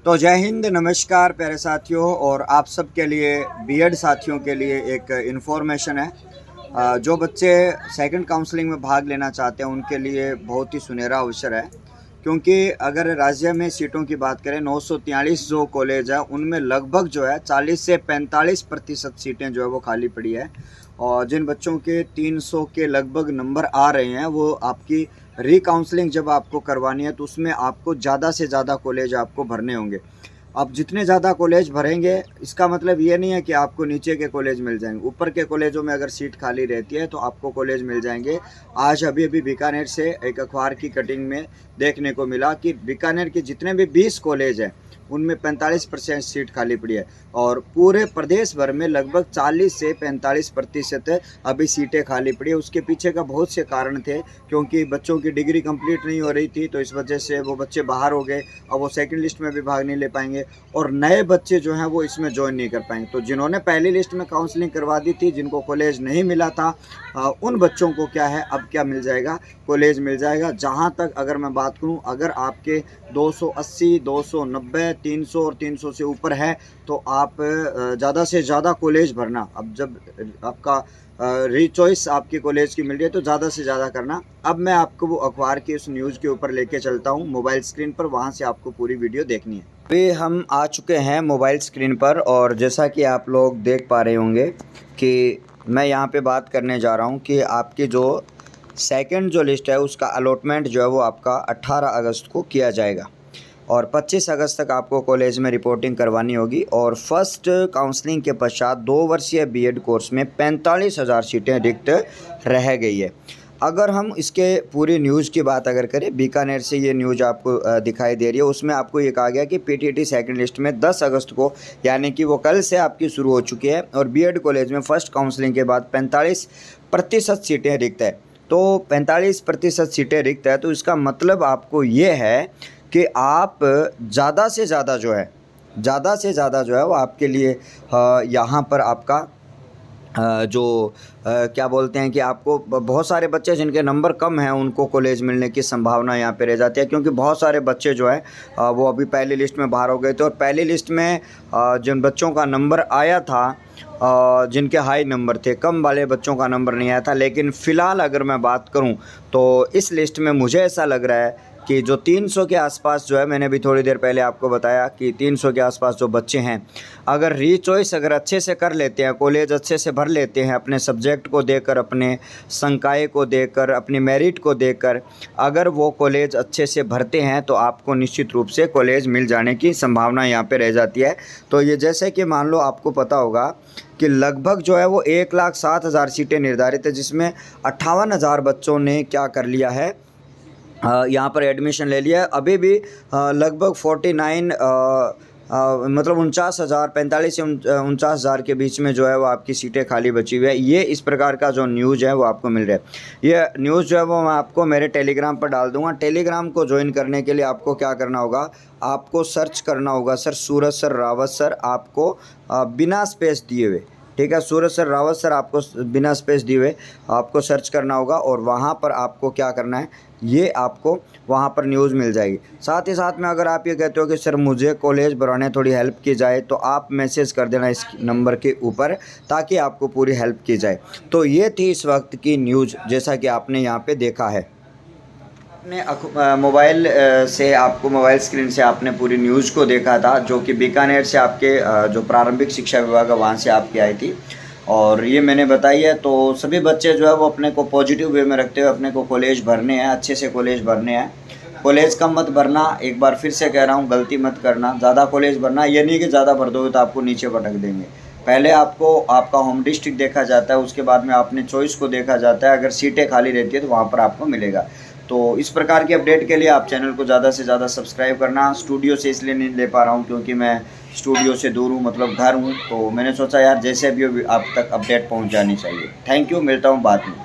तो जय हिंद, नमस्कार प्यारे साथियों। और आप सब के लिए बीएड साथियों के लिए एक इन्फॉर्मेशन है। जो बच्चे सेकंड काउंसलिंग में भाग लेना चाहते हैं उनके लिए बहुत ही सुनहरा अवसर है, क्योंकि अगर राज्य में सीटों की बात करें 943 जो कॉलेज है उनमें लगभग जो है 40 से 45% सीटें जो है वो खाली पड़ी है। और जिन बच्चों के 300 के लगभग नंबर आ रहे हैं वो आपकी रीकाउंसलिंग जब आपको करवानी है तो उसमें आपको ज़्यादा से ज़्यादा कॉलेज आपको भरने होंगे। अब जितने ज़्यादा कॉलेज भरेंगे इसका मतलब ये नहीं है कि आपको नीचे के कॉलेज मिल जाएंगे, ऊपर के कॉलेजों में अगर सीट खाली रहती है तो आपको कॉलेज मिल जाएंगे। आज अभी बीकानेर से एक अखबार की कटिंग में देखने को मिला कि बीकानेर के जितने भी 20 कॉलेज हैं उनमें 45% सीट खाली पड़ी है और पूरे प्रदेश भर में लगभग 40 से 45% अभी सीटें खाली पड़ी है। उसके पीछे का बहुत से कारण थे, क्योंकि बच्चों की डिग्री कंप्लीट नहीं हो रही थी तो इस वजह से वो बच्चे बाहर हो गए। अब वो सेकंड लिस्ट में भी भाग नहीं ले पाएंगे और नए बच्चे जो हैं वो इसमें ज्वाइन नहीं कर पाएंगे। तो जिन्होंने पहली लिस्ट में काउंसलिंग करवा दी थी, जिनको कॉलेज नहीं मिला था, उन बच्चों को क्या है अब क्या मिल जाएगा, कॉलेज मिल जाएगा। जहाँ तक अगर मैं बात करूँ, अगर आपके 280, 290, 300 और 300 से ऊपर है तो आप ज़्यादा से ज़्यादा कॉलेज भरना। अब जब आपका रीचॉइस आपकी कॉलेज की मिल रही है तो ज़्यादा से ज़्यादा करना। अब मैं आपको वो अखबार की उस न्यूज़ के ऊपर लेके चलता हूँ मोबाइल स्क्रीन पर, वहाँ से आपको पूरी वीडियो देखनी है। अभी हम आ चुके हैं मोबाइल स्क्रीन पर और जैसा कि आप लोग देख पा रहे होंगे कि मैं यहाँ पे बात करने जा रहा हूँ कि आपकी जो सेकंड जो लिस्ट है उसका अलॉटमेंट जो है वो आपका 18 अगस्त को किया जाएगा और 25 अगस्त तक आपको कॉलेज में रिपोर्टिंग करवानी होगी। और फर्स्ट काउंसलिंग के पश्चात 2 वर्षीय बीएड कोर्स में 45,000 सीटें रिक्त रह गई है। अगर हम इसके पूरी न्यूज़ की बात अगर करें, बीकानेर से ये न्यूज़ आपको दिखाई दे रही है, उसमें आपको ये कहा गया कि पीटीटी सेकंड लिस्ट में 10 अगस्त को, यानी कि वो कल से आपकी शुरू हो चुकी है और बीएड कॉलेज में फर्स्ट काउंसलिंग के बाद 45% सीटें रिक्त है। तो 45% सीटें रिक्त है तो इसका मतलब आपको ये है कि आप ज़्यादा से ज़्यादा जो है वो आपके लिए यहाँ पर आपका क्या बोलते हैं कि आपको बहुत सारे बच्चे जिनके नंबर कम हैं उनको कॉलेज मिलने की संभावना यहाँ पे रह जाती है, क्योंकि बहुत सारे बच्चे जो है वो अभी पहली लिस्ट में बाहर हो गए थे और पहली लिस्ट में जिन बच्चों का नंबर आया था, जिनके हाई नंबर थे, कम वाले बच्चों का नंबर नहीं आया था। लेकिन फ़िलहाल अगर मैं बात करूं तो इस लिस्ट में मुझे ऐसा लग रहा है कि जो 300 के आसपास जो है, मैंने भी थोड़ी देर पहले आपको बताया कि 300 के आसपास जो बच्चे हैं, अगर रीचॉइस अगर अच्छे से कर लेते हैं, कॉलेज अच्छे से भर लेते हैं, अपने सब्जेक्ट को देकर, अपने संकाय को देकर, अपनी मेरिट को देकर अगर वो कॉलेज अच्छे से भरते हैं तो आपको निश्चित रूप से कॉलेज मिल जाने की संभावना यहाँ पे रह जाती है। तो ये जैसे कि मान लो आपको पता होगा कि लगभग जो है वो 1,07,000 सीटें निर्धारित है, जिसमें 58,000 बच्चों ने क्या कर लिया है, यहाँ पर एडमिशन ले लिया है। अभी भी लगभग 49 मतलब 49,000, 45 से 49,000 के बीच में जो है वो आपकी सीटें खाली बची हुई है। ये इस प्रकार का जो न्यूज़ है वो आपको मिल रहा है। ये न्यूज़ जो है वो मैं आपको मेरे टेलीग्राम पर डाल दूंगा। टेलीग्राम को ज्वाइन करने के लिए आपको क्या करना होगा, आपको सर्च करना होगा सर सूरज सर रावत सर, आपको बिना स्पेस दिए हुए, ठीक है, सूरज सर रावत सर, आपको बिना स्पेस दिए हुए आपको सर्च करना होगा और वहाँ पर आपको क्या करना है, ये आपको वहाँ पर न्यूज़ मिल जाएगी। साथ ही साथ में अगर आप ये कहते हो कि सर मुझे कॉलेज भराने थोड़ी हेल्प की जाए तो आप मैसेज कर देना इस नंबर के ऊपर, ताकि आपको पूरी हेल्प की जाए। तो ये थी इस वक्त की न्यूज़, जैसा कि आपने यहाँ पे देखा है। आपने मोबाइल से, आपको मोबाइल स्क्रीन से आपने पूरी न्यूज़ को देखा था, जो कि बीकानेर से आपके जो प्रारंभिक शिक्षा विभाग है वहाँ से आपकी आई थी और ये मैंने बताई है। तो सभी बच्चे जो है वो अपने को पॉजिटिव वे में रखते हुए अपने को कॉलेज भरने हैं, अच्छे से कॉलेज भरने हैं। कॉलेज कम मत भरना, एक बार फिर से कह रहा हूँ, गलती मत करना। ज़्यादा कॉलेज भरना, ये नहीं कि ज़्यादा भर दोगे तो आपको नीचे पटक देंगे। पहले आपको आपका होम डिस्ट्रिक्ट देखा जाता है, उसके बाद में अपने चॉइस को देखा जाता है। अगर सीटें खाली रहती है तो वहाँ पर आपको मिलेगा। तो इस प्रकार की अपडेट के लिए आप चैनल को ज़्यादा से ज़्यादा सब्सक्राइब करना। स्टूडियो से इसलिए नहीं ले पा रहा हूँ क्योंकि मैं स्टूडियो से दूर हूँ, मतलब घर हूँ, तो मैंने सोचा यार जैसे भी आप तक अपडेट पहुँच जानी चाहिए। थैंक यू, मिलता हूँ बाद में।